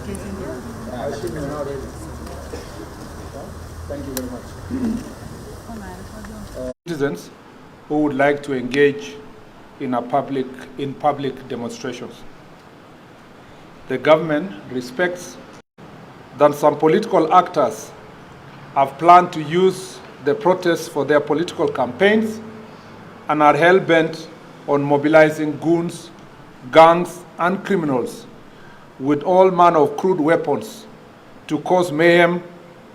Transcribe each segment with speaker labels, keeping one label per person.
Speaker 1: I assume you're not ready. Thank you very much. Citizens who would like to engage in public demonstrations. The government respects that some political actors have planned to use the protests for their political campaigns and are hell-bent on mobilizing goons, gangs, and criminals with all manner of crude weapons to cause mayhem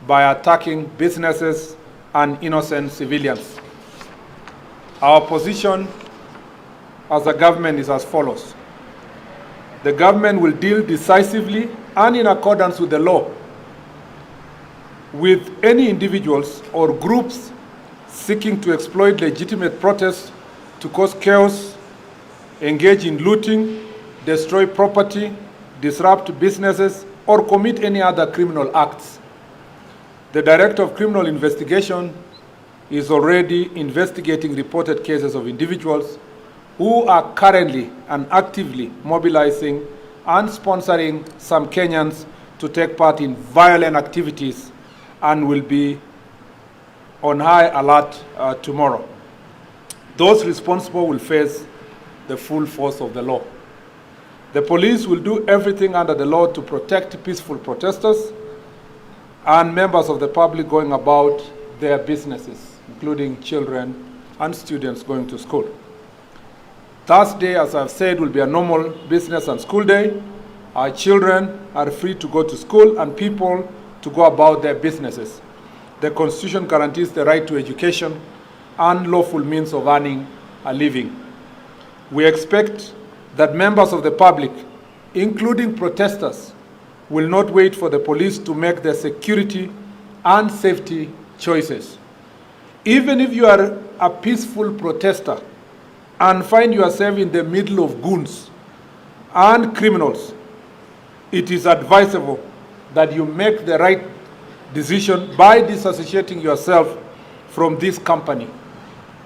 Speaker 1: by attacking businesses and innocent civilians. Our position as a government is as follows. The government will deal decisively and in accordance with the law with any individuals or groups seeking to exploit legitimate protests to cause chaos, engage in looting, destroy property, disrupt businesses, or commit any other criminal acts. The Director of Criminal Investigation is already investigating reported cases of individuals who are currently and actively mobilizing and sponsoring some Kenyans to take part in violent activities and will be on high alert tomorrow. Those responsible will face the full force of the law. The police will do everything under the law to protect peaceful protesters and members of the public going about their businesses, including children and students going to school. Thursday, as I've said, will be a normal business and school day. Our children are free to go to school and people to go about their businesses. The Constitution guarantees the right to education and lawful means of earning a living. We expect that members of the public, including protesters, will not wait for the police to make their security and safety choices. Even if you are a peaceful protester and find yourself in the middle of goons and criminals, it is advisable that you make the right decision by disassociating yourself from this company.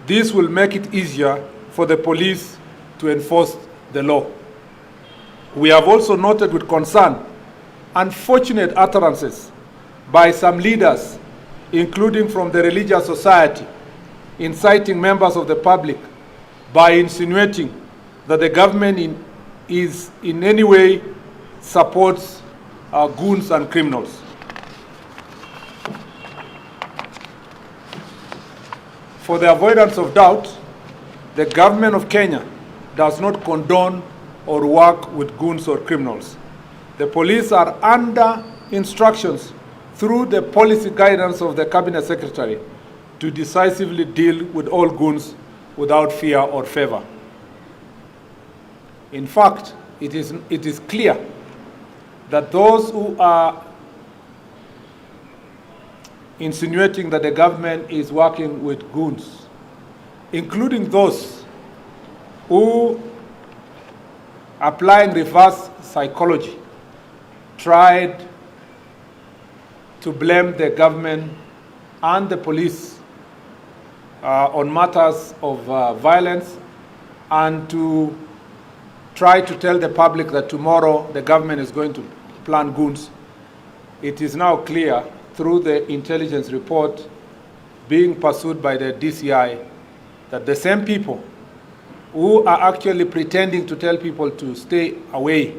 Speaker 1: This will make it easier for the police to enforce the law. We have also noted with concern unfortunate utterances by some leaders, including from the religious society, inciting members of the public by insinuating that the government is in any way supports goons and criminals. For the avoidance of doubt, the government of Kenya does not condone or work with goons or criminals. The police are under instructions through the policy guidance of the Cabinet Secretary to decisively deal with all goons without fear or favor. In fact, it is clear that those who are insinuating that the government is working with goons, including those who, applying reverse psychology, tried to blame the government and the police on matters of violence and to try to tell the public that tomorrow the government is going to plan goons. It is now clear through the intelligence report being pursued by the DCI that the same people who are actually pretending to tell people to stay away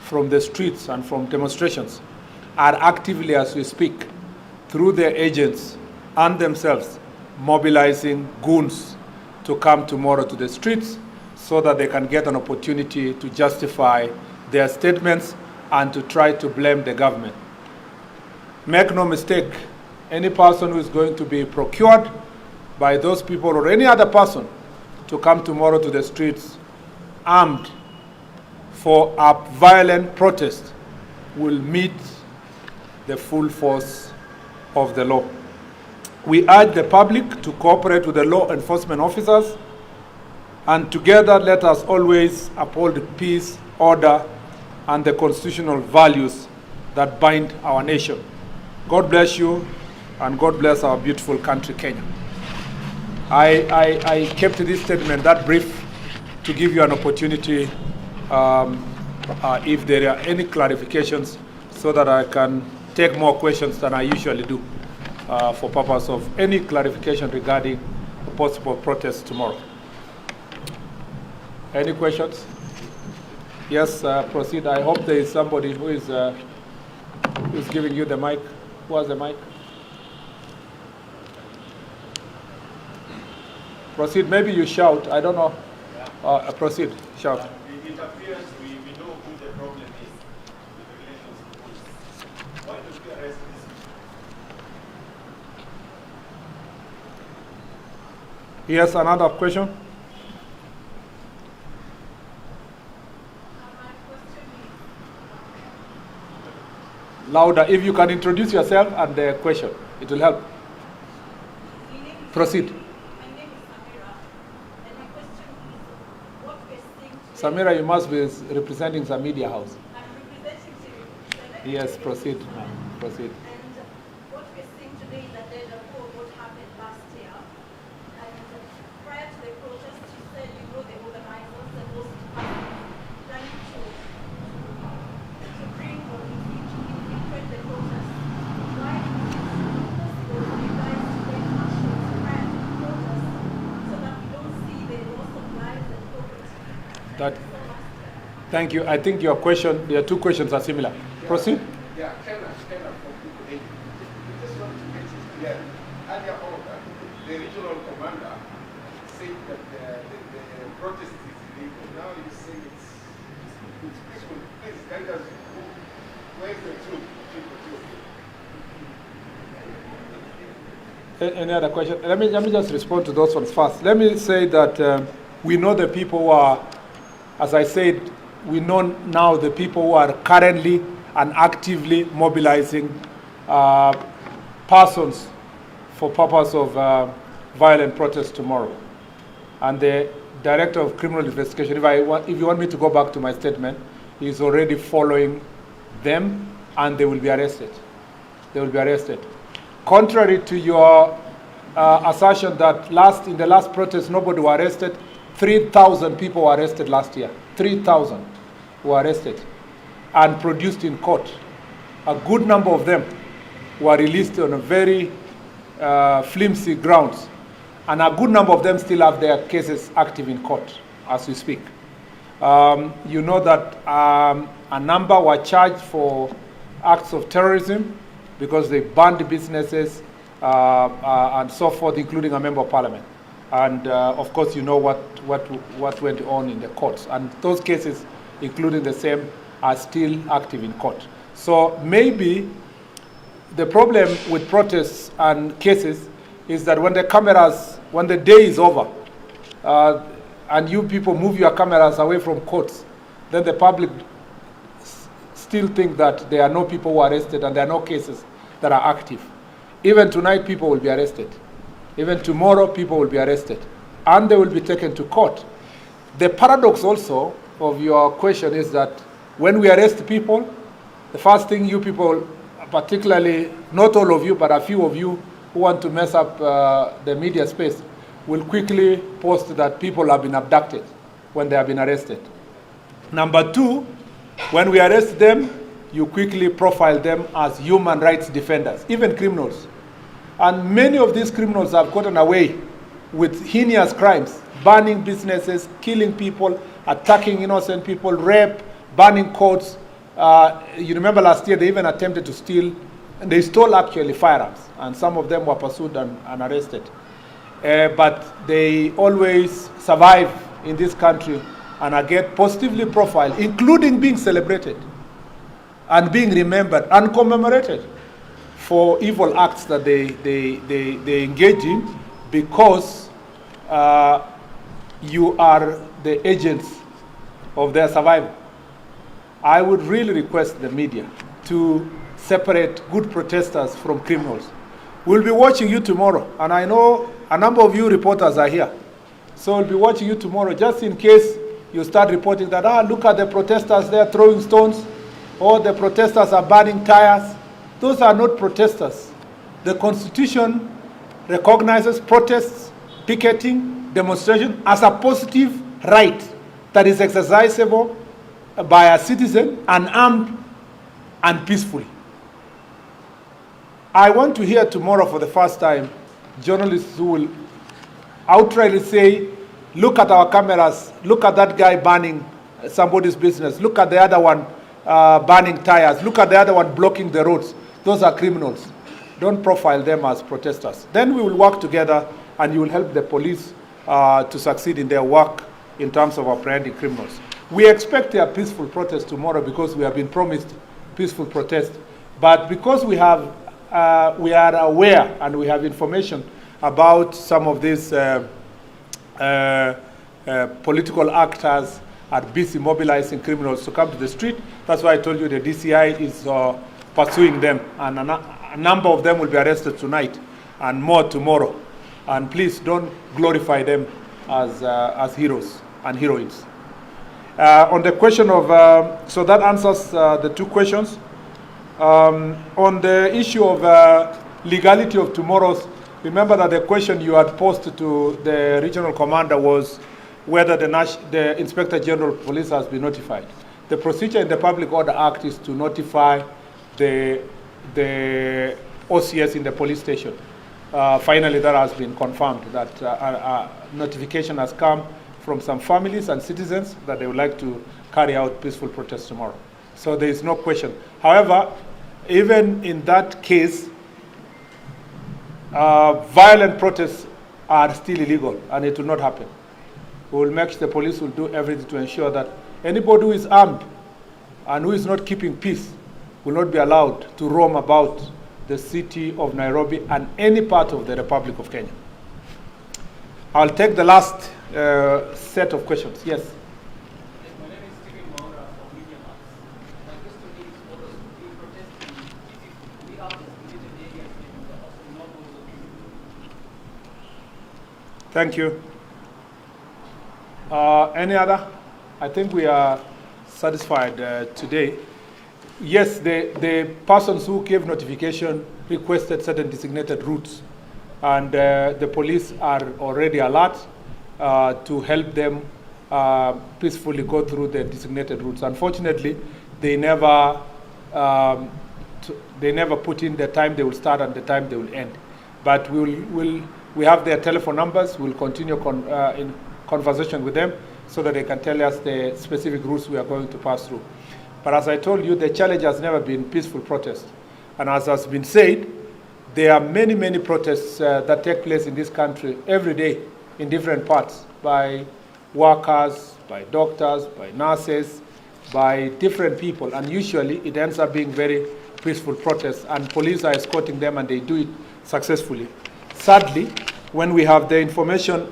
Speaker 1: from the streets and from demonstrations are actively, as we speak, through their agents and themselves, mobilizing goons to come tomorrow to the streets so that they can get an opportunity to justify their statements and to try to blame the government. Make no mistake, any person who is going to be procured by those people or any other person to come tomorrow to the streets armed for a violent protest will meet the full force of the law. We urge the public to cooperate with the law enforcement officers, and together let us always uphold peace, order, and the constitutional values that bind our nation. God bless you, and God bless our beautiful country, Kenya. I kept this statement that brief to give you an opportunity if there are any clarifications so that I can take more questions than I usually do for purpose of any clarification regarding a possible protest tomorrow. Any questions? Yes, proceed. I hope there is somebody who is giving you the mic. Who has the mic? Proceed. Maybe you shout. I don't know. Proceed. Shout.
Speaker 2: It appears we know who the problem is with the relations with police. Why don't we arrest these people?
Speaker 1: Yes, another question? Louder. If you can introduce yourself and the question, it will help. Proceed.
Speaker 3: My name is Samira, and my question is, what we're seeing today...
Speaker 1: Samira, you must be representing the media house.
Speaker 3: I'm representing...
Speaker 1: Yes, proceed. Proceed.
Speaker 3: And what we're seeing today is that there's a poll what happened last year. And prior to the protest, you said you know the organizers and those planning to bring or infiltrate the protest. Why is it possible for you guys to take actions prior to the protest so that we don't see the loss of lives and property?
Speaker 1: Thank you. I think your two questions are similar. Proceed.
Speaker 2: Yeah, kind of for people. We just want to make it clear. Earlier on, the regional commander said that the protest is illegal. Now you say it's peaceful. Please guide us. Where's the truth?
Speaker 1: Any other question? Let me just respond to those ones first. Let me say that we know the people who are, as I said, we know now the people who are currently and actively mobilizing persons for purpose of violent protest tomorrow. And the Director of Criminal Investigation, if you want me to go back to my statement, is already following them, and they will be arrested. They will be arrested. Contrary to your assertion that in the last protest nobody was arrested, 3,000 people were arrested last year. 3,000 were arrested and produced in court. A good number of them were released on a very flimsy grounds, and a good number of them still have their cases active in court as we speak. You know that a number were charged for acts of terrorism because they banned businesses and so forth, including a member of parliament. And of course, you know what went on in the courts. And those cases, including the same, are still active in court. So maybe the problem with protests and cases is that when the day is over, and you people move your cameras away from courts, then the public still think that there are no people who are arrested and there are no cases that are active. Even tonight, people will be arrested. Even tomorrow, people will be arrested. And they will be taken to court. The paradox also of your question is that when we arrest people, the first thing you people, particularly, not all of you, but a few of you who want to mess up the media space, will quickly post that people have been abducted when they have been arrested. Number two, when we arrest them, you quickly profile them as human rights defenders, even criminals. And many of these criminals have gotten away with heinous crimes, burning businesses, killing people, attacking innocent people, rape, burning courts. You remember last year they even attempted to steal, and they stole actually firearms, and some of them were pursued and arrested. But they always survive in this country and are get positively profiled, including being celebrated and being remembered and commemorated for evil acts that they engage in, because you are the agents of their survival. I would really request the media to separate good protesters from criminals. We'll be watching you tomorrow, and I know a number of you reporters are here. So we'll be watching you tomorrow, just in case you start reporting that, look at the protesters there throwing stones, or the protesters are burning tires. Those are not protesters. The Constitution recognizes protests, picketing, demonstration as a positive right that is exercisable by a citizen, an armed and peacefully. I want to hear tomorrow for the first time journalists who will outrightly say, look at our cameras, look at that guy burning somebody's business, look at the other one burning tires, look at the other one blocking the roads. Those are criminals. Don't profile them as protesters. Then we will work together and you will help the police to succeed in their work in terms of apprehending criminals. We expect a peaceful protest tomorrow because we have been promised peaceful protest. But because we are aware and we have information about some of these political actors are busy mobilizing criminals to come to the street. That's why I told you the DCI is pursuing them, and a number of them will be arrested tonight and more tomorrow. And please don't glorify them as heroes and heroines. On the question of, so that answers the two questions. On the issue of legality of tomorrow's, remember that the question you had posed to the regional commander was whether the Inspector General of Police has been notified. The procedure in the Public Order Act is to notify the OCS in the police station. Finally, that has been confirmed, that notification has come from some families and citizens that they would like to carry out peaceful protests tomorrow. So there is no question. However, even in that case, violent protests are still illegal and it will not happen. We will make sure the police will do everything to ensure that anybody who is armed and who is not keeping peace will not be allowed to roam about the city of Nairobi and any part of the Republic of Kenya. I'll take the last set of questions. Yes?
Speaker 4: My name is Stephen Maura from Media Max. My question is, for those who protesting peacefully, we have designated areas in the normal zone.
Speaker 1: Thank you. Any other? I think we are satisfied today. Yes, the persons who gave notification requested certain designated routes, and the police are already alert to help them peacefully go through the designated routes. Unfortunately, they never put in the time they will start and the time they will end. But we have their telephone numbers. We'll continue in conversation with them so that they can tell us the specific routes we are going to pass through. But as I told you, the challenge has never been peaceful protest. And as has been said, there are many, many protests that take place in this country every day in different parts by workers, by doctors, by nurses, by different people. And usually it ends up being very peaceful protests, and police are escorting them and they do it successfully. Sadly, when we have the information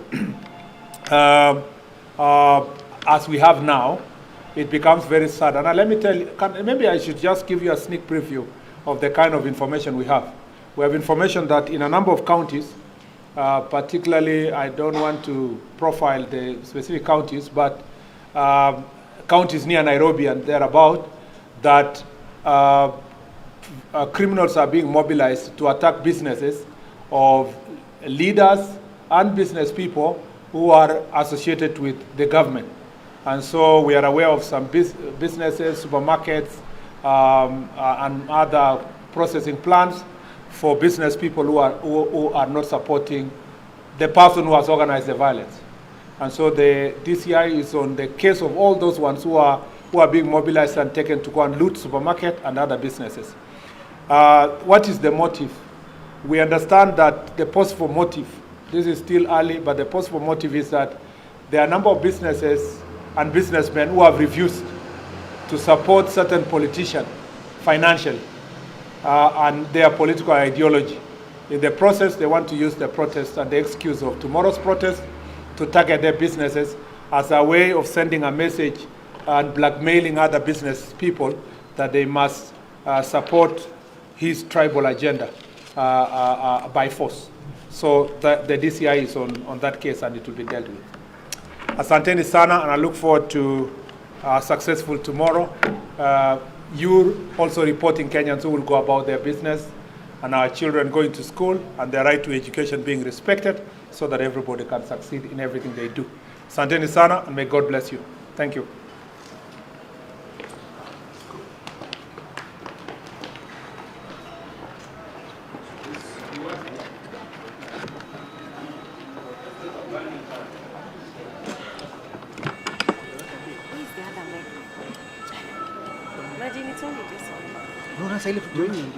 Speaker 1: as we have now, it becomes very sad. And let me tell you, maybe I should just give you a sneak preview of the kind of information we have. We have information that in a number of counties, particularly, I don't want to profile the specific counties, but counties near Nairobi and thereabout, that criminals are being mobilized to attack businesses of leaders and business people who are associated with the government. And so we are aware of some businesses, supermarkets, and other processing plants for business people who are not supporting the person who has organized the violence. And so the DCI is on the case of all those ones who are being mobilized and taken to go and loot supermarket and other businesses. What is the motive? We understand that the possible motive, this is still early, but the possible motive is that there are a number of businesses and businessmen who have refused to support certain politicians financially and their political ideology. In the process, they want to use the protest and the excuse of tomorrow's protest to target their businesses as a way of sending a message and blackmailing other business people that they must support his tribal agenda by force. So the DCI is on that case and it will be dealt with. Asanteni sana, and I look forward to successful tomorrow. You're also reporting Kenyans who will go about their business, and our children going to school and their right to education being respected so that everybody can succeed in everything they do. Asanteni sana, and may God bless you. Thank you.
Speaker 5: It's only this one.
Speaker 6: No, no, silent.